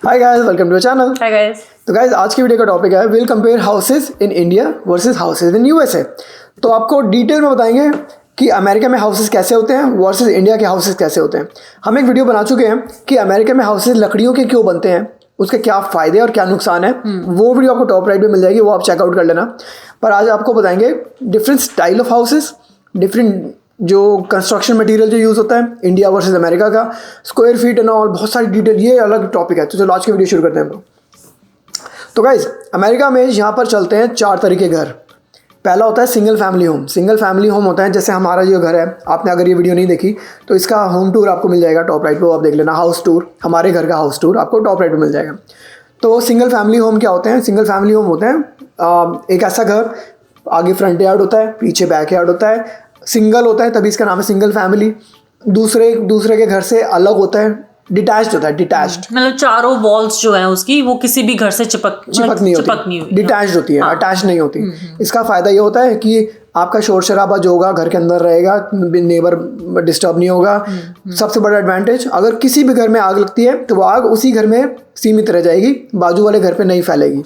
Hi guys, welcome to channel. Hi guys. तो guys, आज की वीडियो का टॉपिक है will compare houses in India versus houses in USA. तो आपको डिटेल में बताएंगे कि अमेरिका में हाउसेस कैसे होते हैं वर्सेस इंडिया के हाउसेस कैसे होते हैं। हम एक वीडियो बना चुके हैं कि अमेरिका में हाउसेस लकड़ियों के क्यों बनते हैं, उसके क्या फ़ायदे और क्या नुकसान है। वो वीडियो आपको टॉप राइट में मिल जाएगी, वो आप चेकआउट कर लेना। पर आज आपको बताएंगे different style of houses, different जो कंस्ट्रक्शन मटेरियल जो यूज़ होता है इंडिया वर्सेस अमेरिका का, स्क्वायर फीट एंड ऑल, बहुत सारी डिटेल, ये अलग टॉपिक है। तो चलो आज की वीडियो शुरू करते हैं हम लोग। तो गाइज, अमेरिका में यहाँ पर चलते हैं 4 तरह के घर। पहला होता है single family home. Single family home होता है जैसे हमारा जो घर है, आपने अगर ये वीडियो नहीं देखी तो इसका होम टूर आपको मिल जाएगा टॉप राइट पे, वो आप देख लेना। हाउस टूर, हमारे घर का हाउस टूर आपको टॉप राइट पे मिल जाएगा। तो सिंगल फैमिली होम क्या होते हैं? सिंगल फैमिली होम होते हैं एक ऐसा घर, आगे फ्रंट यार्ड होता है, पीछे बैक यार्ड होता है, सिंगल होता है तभी इसका नाम है सिंगल फैमिली। दूसरे के घर से अलग होता है, डिटैच्ड होता है। डिटैच्ड मतलब चारों वॉल्स जो है उसकी वो किसी भी घर से चिपक नहीं होती, डिटैच्ड होती है, अटैच नहीं होती। इसका फायदा ये होता है कि आपका शोर शराबा जो होगा घर के अंदर रहेगा, नेबर डिस्टर्ब नहीं होगा। सबसे बड़ा एडवांटेज, अगर किसी भी घर में आग लगती है तो वो आग उसी घर में सीमित रह जाएगी, बाजू वाले घर पे नहीं फैलेगी।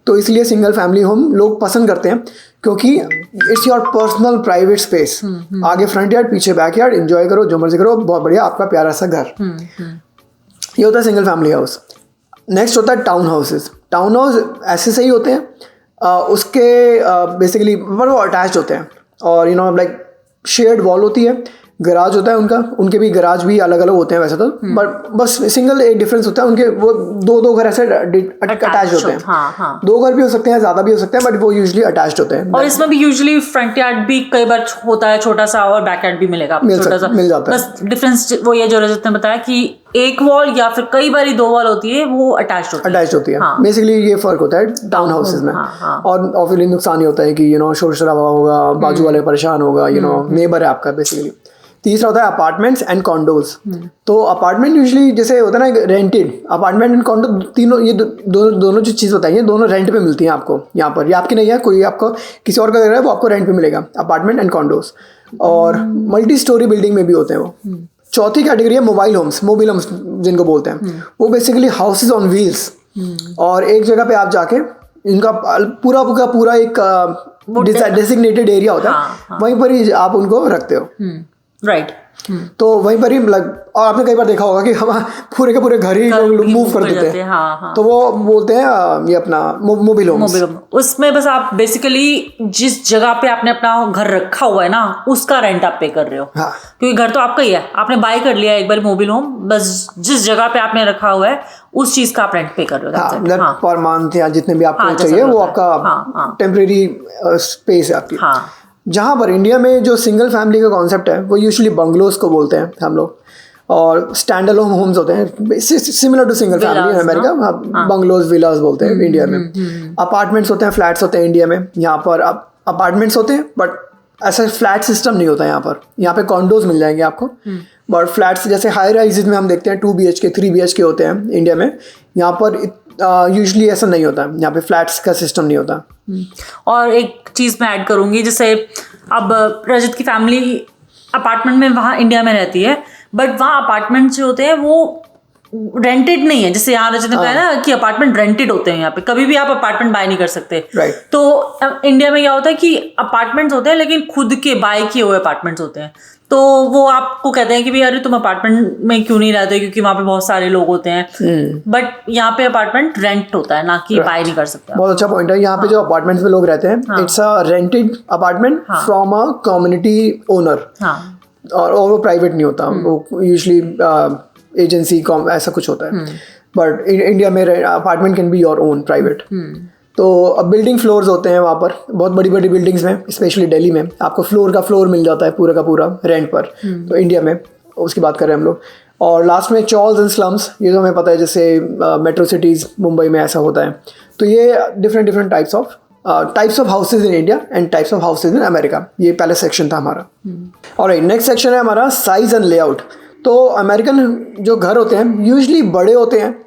तो इसलिए सिंगल फैमिली होम लोग पसंद करते हैं क्योंकि it's your personal private space. आगे फ्रंट यार्ड, पीछे बैक यार्ड, एंजॉय करो, जो मर्जी करो, बहुत बढ़िया आपका प्यारा सा घर। ये होता है सिंगल फैमिली हाउस। नेक्स्ट होता है टाउन हाउसेस। टाउन हाउस ऐसे सही होते हैं, उसके बेसिकली वो अटैच होते हैं और लाइक शेयर्ड वॉल होती है, गराज होता है उनके भी गराज भी अलग अलग होते हैं वैसे तो, बट बस सिंगल एक डिफरेंस होता है, उनके वो दो घर ऐसे अटैच होते हैं। हाँ। 2 घर भी हो सकते हैं, ज़्यादा भी हो सकते हैं, बट वो यूजुअली अटैच्ड होते हैं। और इसमें भी यूजुअली फ्रंट यार्ड भी कई बार होता है छोटा सा, और बैक यार्ड भी मिलेगा छोटा सा, मिल जाता है। बस डिफरेंस वो ये जो रजत ने बताया कि एक वॉल या फिर कई बार 2 वॉल होती है, वो अटैच्ड होती है। बेसिकली ये फर्क होता है टाउन हाउसेस में। और ऑब्वियसली नुकसान ही होता है कि शोर शराबा होगा, बाजू वाले परेशान होगा, नेबर है आपका बेसिकली। तीसरा होता है अपार्टमेंट्स एंड कॉन्डोज। तो अपार्टमेंट यूजुअली जैसे होता है ना रेंटेड, अपार्टमेंट एंड कॉन्डो, तीनों ये दोनों जो चीज़ बताइए, दोनों रेंट पे मिलती हैं आपको यहाँ पर। ये आपकी नहीं है, कोई आपको किसी और का घर है वो आपको रेंट पे मिलेगा, अपार्टमेंट एंड कॉन्डोज। और मल्टी स्टोरी बिल्डिंग में भी होते हैं वो। चौथी कैटेगरी है मोबाइल होम्स जिनको बोलते हैं। वो बेसिकली हाउसेज ऑन व्हील्स, और एक जगह पे आप जाके इनका पूरा एक डेसिग्नेटेड एरिया होता है, वहीं पर ही आप उनको रखते हो। राइट। तो वहीं पर ही और आपने कई बार देखा होगा कि हम पूरे के पूरे घर ही मूव कर देते हैं। हाँ। तो वो बोलते हैं ये अपना मोबाइल होम्स। उसमें बस आप बेसिकली जिस जगह पे आपने अपना घर रखा हुआ है ना, उसका रेंट आप पे कर रहे हो। हाँ। क्योंकि घर तो आपका ही है, आपने बाय कर लिया एक बार मोबाइल होम, बस जिस जगह पे आपने रखा हुआ है उस चीज का आप रेंट पे कर रहे हो। पर मंथ या जितने भी आपको चाहिए वो आपका टेम्परेरी स्पेस है आपकी। जहाँ पर इंडिया में जो सिंगल फैमिली का कॉन्सेप्ट है वो यूजुअली बंगलोज को बोलते हैं हम लोग, और स्टैंड अलोन होम्स होते हैं similar to single family in America. Bungalows, villas बोलते हैं इंडिया में। अपार्टमेंट्स होते हैं, फ्लैट्स होते हैं इंडिया में। यहाँ पर अपार्टमेंट्स होते हैं बट ऐसा फ्लैट सिस्टम नहीं होता यहाँ पर। यहाँ पे कॉन्डोज मिल जाएंगे आपको, बट फ्लैट्स जैसे हाई राइजेज में हम देखते हैं 2 BHK 3 BHK होते हैं इंडिया में। यहाँ पर यूजुअली ऐसा नहीं होता, यहाँ पे फ्लैट्स का सिस्टम नहीं होता। और एक चीज़ मैं ऐड करूँगी, जैसे अब रजत की फैमिली अपार्टमेंट में वहाँ इंडिया में रहती है, बट वहाँ अपार्टमेंट जो होते हैं वो रेंटेड नहीं है। जैसे यहाँ रजत ने कहा ना कि अपार्टमेंट रेंटेड होते हैं, यहाँ पे कभी भी आप अपार्टमेंट बाय नहीं कर सकते। तो इंडिया में क्या होता है कि अपार्टमेंट्स होते हैं लेकिन खुद के बाय किए हुए अपार्टमेंट्स होते हैं। तो वो आपको कहते हैं कि भाई अरे तुम अपार्टमेंट में क्यों नहीं रहते, क्योंकि वहाँ पे बहुत सारे लोग होते हैं। बट यहाँ पे अपार्टमेंट रेंट होता है, ना कि बाय नहीं कर सकते। बहुत अच्छा पॉइंट है। यहाँ पे जो अपार्टमेंट्स में लोग रहते हैं, it's a rented apartment from a community owner, और वो प्राइवेट नहीं होता, वो यूजुअली एजेंसी ऐसा कुछ होता है। बट इंडिया में apartment can be your own private. तो अब बिल्डिंग फ्लोर्स होते हैं वहाँ पर, बहुत बड़ी बड़ी बिल्डिंग्स में, स्पेशली दिल्ली में आपको फ्लोर मिल जाता है पूरा का पूरा रेंट पर। तो इंडिया में उसकी बात कर रहे हैं हम लोग। और लास्ट में चॉल्स एंड स्लम्स, ये तो हमें पता है, जैसे मेट्रो सिटीज़ मुंबई में ऐसा होता है। तो ये different types of houses in India and types of houses in America. ये पहले सेक्शन था हमारा। और नेक्स्ट सेक्शन है हमारा साइज एंड लेआउट। तो अमेरिकन जो घर होते हैं यूजुअली बड़े होते हैं।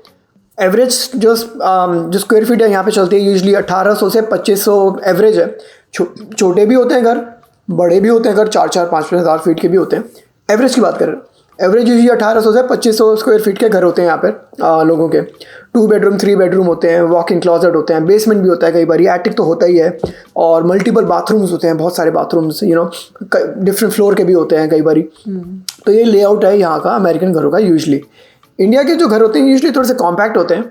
एवरेज जो स्क्वायर फीट है यहाँ पे चलती है यूजुअली 1800 से 2500 एवरेज है। छोटे भी होते हैं घर, बड़े भी होते हैं घर, 4-4, 5-5 हज़ार फीट के भी होते हैं। एवरेज की बात करें एवरेज यूजली 1800 से 2500 स्क्वायर फीट के घर होते हैं यहाँ पर लोगों के। 2 बेडरूम 3 बेडरूम होते हैं, वॉक इन क्लॉजेट होते हैं, बेसमेंट भी होता है कई बार, एटिक तो होता ही है, और मल्टीपल बाथरूम्स होते हैं, बहुत सारे बाथरूम्स डिफरेंट फ्लोर के भी होते हैं कई बार। तो ये लेआउट है यहाँ का अमेरिकन घरों का यूजली। इंडिया के जो घर होते हैं यूजली थोड़े से कॉम्पैक्ट होते हैं,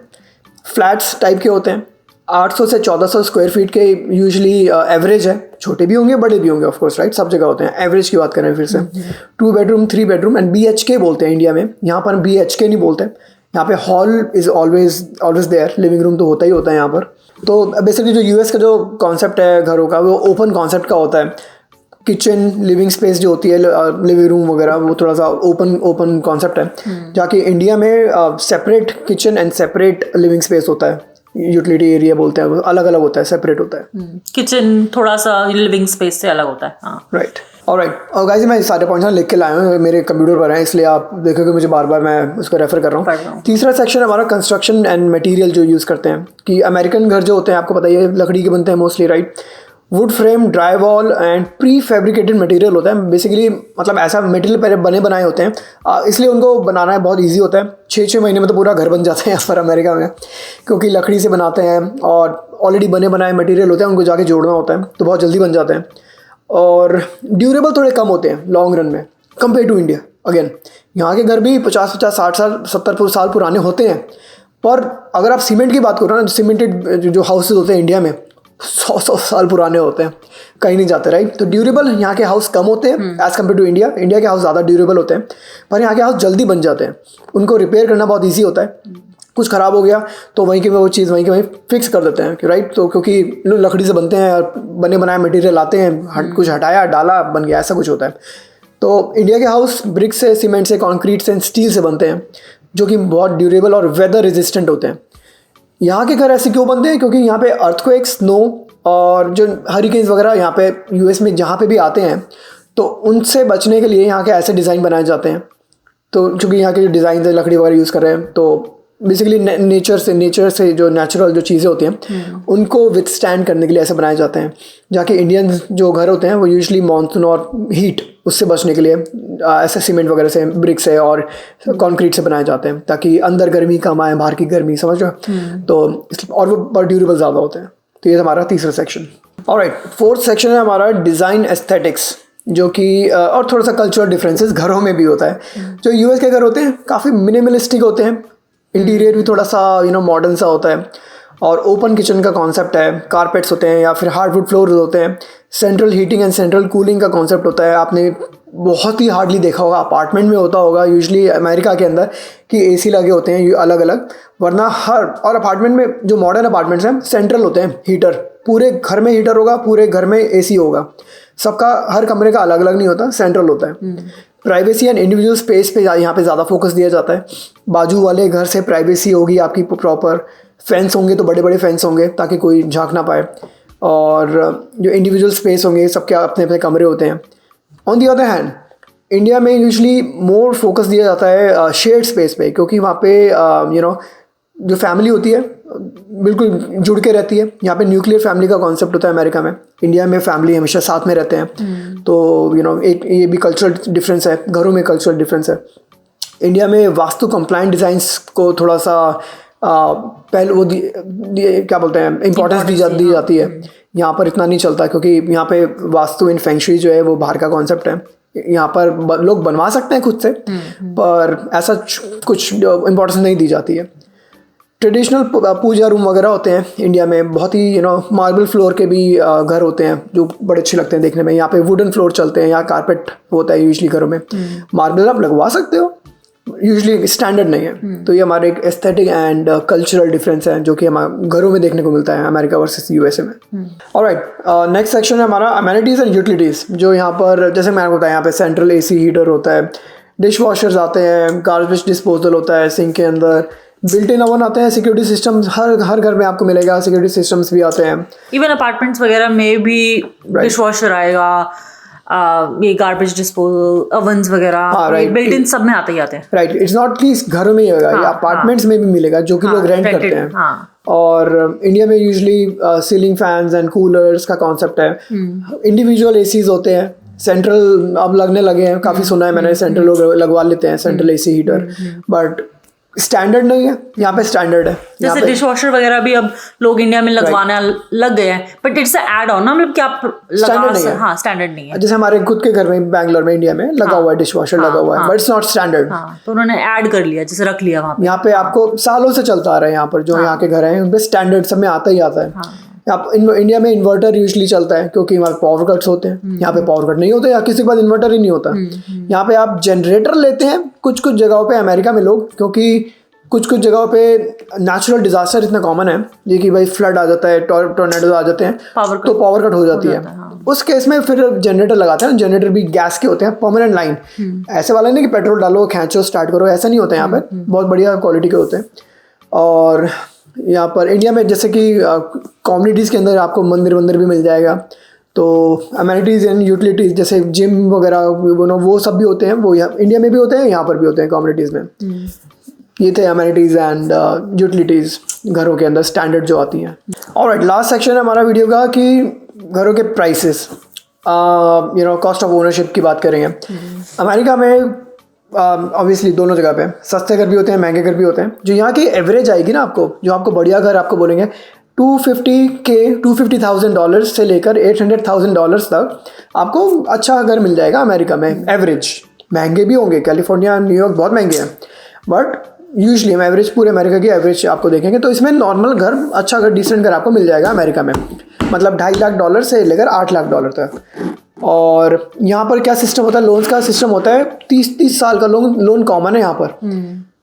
फ्लैट्स टाइप के होते हैं, 800 से 1400 स्क्वायर फीट के यूजली एवरेज है, छोटे भी होंगे बड़े भी होंगे ऑफ कोर्स, राइट, सब जगह होते हैं। एवरेज की बात करें फिर से 2 बेडरूम 3 बेडरूम एंड BHK बोलते हैं इंडिया में, यहाँ पर BHK नहीं बोलते। यहाँ पे hall is always there, living room तो होता ही होता है यहाँ पर। तो बेसिकली जो US का जो कॉन्सेप्ट है घरों का वो ओपन कॉन्सेप्ट का होता है। किचन लिविंग स्पेस जो होती है, लिविंग रूम वगैरह, वो थोड़ा सा ओपन कॉन्सेप्ट है, जाके इंडिया में separate kitchen and separate living space होता है, यूटिलिटी एरिया बोलते हैं, अलग अलग होता है, सेपरेट होता है। किचन थोड़ा सा लिविंग स्पेस से अलग होता है। हाँ, राइट। ऑलराइट, और गाइस मैं सारे पॉइंट्स लिख के लाया हूँ, मेरे कंप्यूटर पर हैं, इसलिए आप देखोगे मुझे बार बार मैं उसको रेफर कर रहा हूँ। तीसरा सेक्शन हमारा कंस्ट्रक्शन एंड मटेरियल जो यूज़ करते हैं, कि अमेरिकन घर जो होते हैं आपको पता ही है लकड़ी के बनते हैं mostly, right. Would frame, dry wall and pre fabricated material होता है, बेसिकली मतलब ऐसा मटेरियल पहले बने बनाए होते हैं, इसलिए उनको बनाना बहुत इजी होता है। 6-6 महीने में तो पूरा घर बन जाता है यहाँ पर अमेरिका में, क्योंकि लकड़ी से बनाते हैं और ऑलरेडी बने बनाए मटेरियल होते हैं, उनको जाके जोड़ना होता है, तो बहुत जल्दी बन जाते हैं। और ड्यूरेबल थोड़े कम होते हैं लॉन्ग रन में कंपेयर टू इंडिया। अगेन यहाँ के घर भी 50-50, 60 साल 70 साल पुराने होते हैं, पर अगर आप सीमेंट की बात करो ना, सीमेंटेड जो हाउसेज होते हैं इंडिया में 100 साल पुराने होते हैं, कहीं नहीं जाते, राइट। तो ड्यूरेबल यहाँ के हाउस कम होते हैं as compared to India. India के हाउस ज़्यादा ड्यूरेबल होते हैं, पर यहाँ के हाउस जल्दी बन जाते हैं, उनको रिपेयर करना बहुत ईजी होता है। कुछ ख़राब हो गया तो वहीं के वो चीज़ वहीं के वहीं फिक्स कर देते हैं, राइट। तो क्योंकि लकड़ी से बनते हैं और बने बनाए मटेरियल आते हैं, कुछ हटाया डाला बन गया, ऐसा कुछ होता है। तो इंडिया के हाउस ब्रिक से, सीमेंट से, कॉन्क्रीट से, स्टील से बनते हैं, जो कि बहुत ड्यूरेबल और वेदर रेजिस्टेंट होते हैं। यहाँ के घर ऐसे क्यों बनते हैं? क्योंकि यहाँ पे अर्थक्वेक, स्नो और जो हरिकेन्स वगैरह यहाँ पे US में जहाँ पे भी आते हैं, तो उनसे बचने के लिए यहाँ के ऐसे डिज़ाइन बनाए जाते हैं। तो चूँकि यहाँ के जो डिज़ाइन है लकड़ी वगैरह यूज़ कर रहे हैं, तो बेसिकली नेचर से जो नेचुरल जो चीज़ें होती हैं उनको विथस्टैंड करने के लिए ऐसे बनाए जाते हैं। जाके इंडियन जो घर होते हैं वो यूजुअली मानसून और हीट उससे बचने के लिए ऐसे सीमेंट वगैरह से, ब्रिक से और कंक्रीट से बनाए जाते हैं, ताकि अंदर गर्मी कम आए, बाहर की गर्मी, समझ रहे हो। तो और वो बहुत ड्यूरेबल ज़्यादा होते हैं। तो ये हमारा तीसरा सेक्शन। ऑलराइट, फोर्थ सेक्शन है हमारा डिज़ाइन एस्थेटिक्स, जो कि और थोड़ा सा कल्चरल डिफरेंसेस घरों में भी होता है। जो US के घर होते हैं काफ़ी मिनिमलिस्टिक होते हैं, इंटीरियर भी थोड़ा सा मॉडर्न सा होता है, और ओपन किचन का कॉन्सेप्ट है, कारपेट्स होते हैं या फिर हार्डवुड फ्लोर होते हैं, central heating and central cooling का कॉन्सेप्ट होता है। आपने बहुत ही हार्डली देखा होगा, अपार्टमेंट में होता होगा यूजुअली अमेरिका के अंदर कि AC लगे होते हैं अलग अलग, वरना और अपार्टमेंट में जो मॉडर्न अपार्टमेंट्स हैं सेंट्रल होते हैं, हीटर पूरे घर में हीटर होगा, पूरे घर में AC होगा, सबका हर कमरे का अलग अलग नहीं होता, सेंट्रल होता है। प्राइवेसी एंड इंडिविजुअल स्पेस पे यहाँ पे ज़्यादा फोकस दिया जाता है। बाजू वाले घर से प्राइवेसी होगी आपकी प्रॉपर, फेंस होंगे तो बड़े बड़े फेंस होंगे ताकि कोई झांक ना पाए, और जो इंडिविजुअल स्पेस होंगे सबके अपने अपने कमरे होते हैं। On the other hand India में यूजुअली मोर फोकस दिया जाता है शेयर्ड स्पेस पे, क्योंकि वहाँ पे जो फैमिली होती है बिल्कुल जुड़ के रहती है। यहाँ पे न्यूक्लियर फैमिली का कॉन्सेप्ट होता है अमेरिका में, इंडिया में फैमिली हमेशा साथ में रहते हैं। तो एक ये भी कल्चरल डिफरेंस है, घरों में कल्चरल डिफरेंस है। इंडिया में वास्तु कंप्लाइंट डिज़ाइंस को थोड़ा सा पहले वो क्या बोलते हैं इम्पोर्टेंस दी जाती है। यहाँ पर इतना नहीं चलता, क्योंकि यहाँ पे वास्तु इन फेंग शुई जो है वो बाहर का कॉन्सेप्ट है। यहाँ पर लोग बनवा सकते हैं खुद से, पर ऐसा कुछ इम्पोर्टेंस नहीं दी जाती है। ट्रेडिशनल पूजा रूम वगैरह होते हैं इंडिया में, बहुत ही मार्बल फ्लोर के भी घर होते हैं जो बड़े अच्छे लगते हैं देखने में। यहाँ पे वुडन फ्लोर चलते हैं, यहाँ कारपेट होता है यूजुअली घरों में। मार्बल आप लगवा सकते हो, यूजुअली स्टैंडर्ड नहीं है। तो ये हमारे एक एस्थेटिक एंड कल्चरल डिफरेंस है जो कि हमारे घरों में देखने को मिलता है अमेरिका वर्सेस USA में। ऑलराइट, नेक्स्ट सेक्शन है हमारा अमेनिटीज़ एंड यूटिलिटीज़, जो यहाँ पर जैसे मैंने बताया यहाँ पे सेंट्रल AC हीटर होता है, डिश वॉशर्स आते हैं, गार्बेज डिस्पोजल होता है सिंक के अंदर, बिल्ट इन ओवन आते हैं, सिक्योरिटी सिस्टम्स हर घर में आपको मिलेगा, सिक्योरिटी सिस्टम्स भी आते हैं। इवन अपार्टमेंट्स वगैरह में भी डिश वॉशर आएगा, ये गार्बेज डिस्पोजल, ओवन्स वगैरह बिल्ट इन सब में आते ही आते हैं। राइट, इट्स नॉट कि घरों में ही होगा, ये अपार्टमेंट्स में भी मिलेगा जो कि लोग रेंट करते हैं। और इंडिया में usually ceiling fans and coolers का कॉन्सेप्ट है। इंडिविजुअल ACs होते हैं, सेंट्रल अब लगने लगे हैं, काफ़ी सुना है मैंने, सेंट्रल लोग लगवा लेते हैं central AC heater, but standard नहीं है यहाँ पे, स्टैंडर्ड है। जैसे डिश वॉशर वगैरह भी अब लोग इंडिया में लगवाना लग गए हैं, बट इट्स एड ऑन ना, मतलब कि आप हाँ स्टैंडर्ड नहीं है। जैसे हमारे खुद के घर में बैंगलोर में इंडिया में लगा हुआ है डिश वॉशर, लगा हुआ है, बट इट्स नॉट स्टैंडर्ड। तो उन्होंने ऐड कर लिया, जैसे रख लिया वहाँ पे। यहाँ पे आपको सालों से चलता आ रहा है, यहाँ पर जो यहाँ के घर हैं उन पे स्टैंडर्ड सब में आता ही आता है। आप इंडिया में इन्वर्टर यूजली चलता है क्योंकि वहाँ पावर कट्स होते हैं, यहाँ पे पावर कट नहीं होते, या किसी के पास इन्वर्टर ही नहीं होता। यहाँ पे आप जनरेटर लेते हैं कुछ कुछ जगहों पे अमेरिका में लोग, क्योंकि कुछ कुछ जगहों पे नेचुरल डिजास्टर इतना कॉमन है जी कि भाई फ्लड आ जाता है, टोर्नेडो आ जाते हैं, तो पावर कट हो जाती है। उस केस में फिर जनरेटर लगाते हैं। जनरेटर भी गैस के होते हैं, परमानेंट लाइन, ऐसे वाला नहीं कि पेट्रोल डालो खींचो स्टार्ट करो, ऐसा नहीं होता है यहाँ पे, बहुत बढ़िया क्वालिटी के होते हैं। और यहाँ पर इंडिया में जैसे कि कम्युनिटीज़ के अंदर आपको मंदिर भी मिल जाएगा, तो अमेनिटीज़ एंड यूटिलिटीज़ जैसे जिम वगैरह वो सब भी होते हैं, वो इंडिया में भी होते हैं, यहाँ पर भी होते हैं कम्युनिटीज़ में। ये थे अमेनिटीज़ एंड यूटिलिटीज़ घरों के अंदर स्टैंडर्ड जो आती हैं। ऑलराइट, लास्ट सेक्शन है हमारा वीडियो का कि घरों के प्राइसेस, कॉस्ट ऑफ ओनरशिप की बात करेंगे। अमेरिका में ऑब्वियसली दोनों जगह पे सस्ते घर भी होते हैं, महंगे घर भी होते हैं। जो यहाँ की एवरेज आएगी ना आपको, जो आपको बढ़िया घर आपको बोलेंगे $250,000 से लेकर $800,000 तक आपको अच्छा घर मिल जाएगा अमेरिका में एवरेज। महंगे भी होंगे, कैलिफोर्निया न्यूयॉर्क बहुत महंगे हैं, बट यूजली हम एवरेज पूरे अमेरिका की एवरेज आपको देखेंगे तो इसमें नॉर्मल घर, अच्छा घर, डिसेंट घर आपको मिल जाएगा अमेरिका में, मतलब $2.5 लाख से लेकर $8 लाख तक। और यहाँ पर क्या सिस्टम होता है, लोन्स का सिस्टम होता है, 30 साल का लोन कॉमन है यहाँ पर।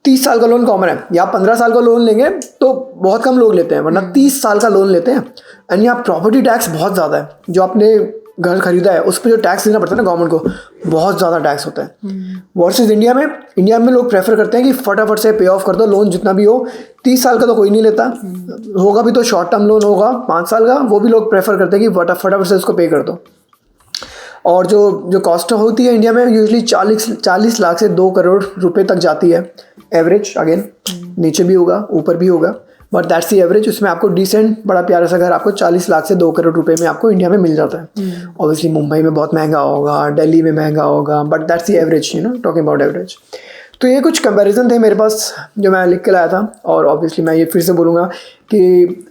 30 साल का लोन कॉमन है। या 15 साल का लोन लेंगे तो बहुत कम लोग लेते हैं, वरना 30 साल का लोन लेते हैं। एंड यहाँ प्रॉपर्टी टैक्स बहुत ज़्यादा है, जो आपने घर खरीदा है उस पर जो टैक्स देना पड़ता है ना गवर्नमेंट को, बहुत ज़्यादा टैक्स होता है। वर्सेस इंडिया में लोग प्रेफर करते हैं कि फटाफट से पे ऑफ कर दो लोन, जितना भी हो। 30 साल का तो कोई नहीं लेता, होगा भी तो शॉर्ट टर्म लोन होगा 5 साल का, वो भी लोग प्रेफर करते हैं कि फटाफट से उसको पे कर दो। और जो कॉस्ट होती है इंडिया में यूजुअली 40 लाख से 2 करोड़ रुपए तक जाती है एवरेज। अगेन नीचे भी होगा ऊपर भी होगा, बट दैट्स दी एवरेज। उसमें आपको डिसेंट बड़ा प्यारा सा घर आपको 40 लाख से 2 करोड़ रुपए में आपको इंडिया में मिल जाता है। ऑब्वियसली मुंबई में बहुत महंगा होगा, दिल्ली में महंगा होगा, but that's the average, talking about average. तो ये कुछ कंपैरिजन थे मेरे पास जो मैं लिख के लाया था। और ऑब्वियसली मैं ये फिर से बोलूँगा कि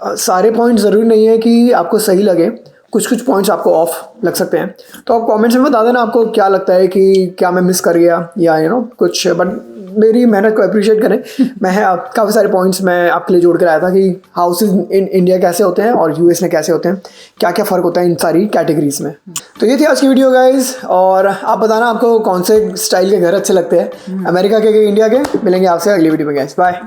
सारे पॉइंट ज़रूरी नहीं है कि आपको सही लगे, कुछ पॉइंट्स आपको ऑफ लग सकते हैं। तो आप कमेंट्स में बता देना आपको क्या लगता है कि क्या मैं मिस कर गया या कुछ, बट मेरी मेहनत को अप्रिशिएट करें। मैं काफ़ी सारे पॉइंट्स मैं आपके लिए जोड़ कर आया था कि हाउसेज इन इंडिया कैसे होते हैं और यूएस में कैसे होते हैं, क्या क्या फ़र्क होता है इन सारी कैटेगरीज में। तो ये थी आज की वीडियो गाइज, और आप बताना आपको कौन से स्टाइल के घर अच्छे लगते हैं, अमेरिका के इंडिया के। मिलेंगे आपसे अगली वीडियो में गाइज, बाय।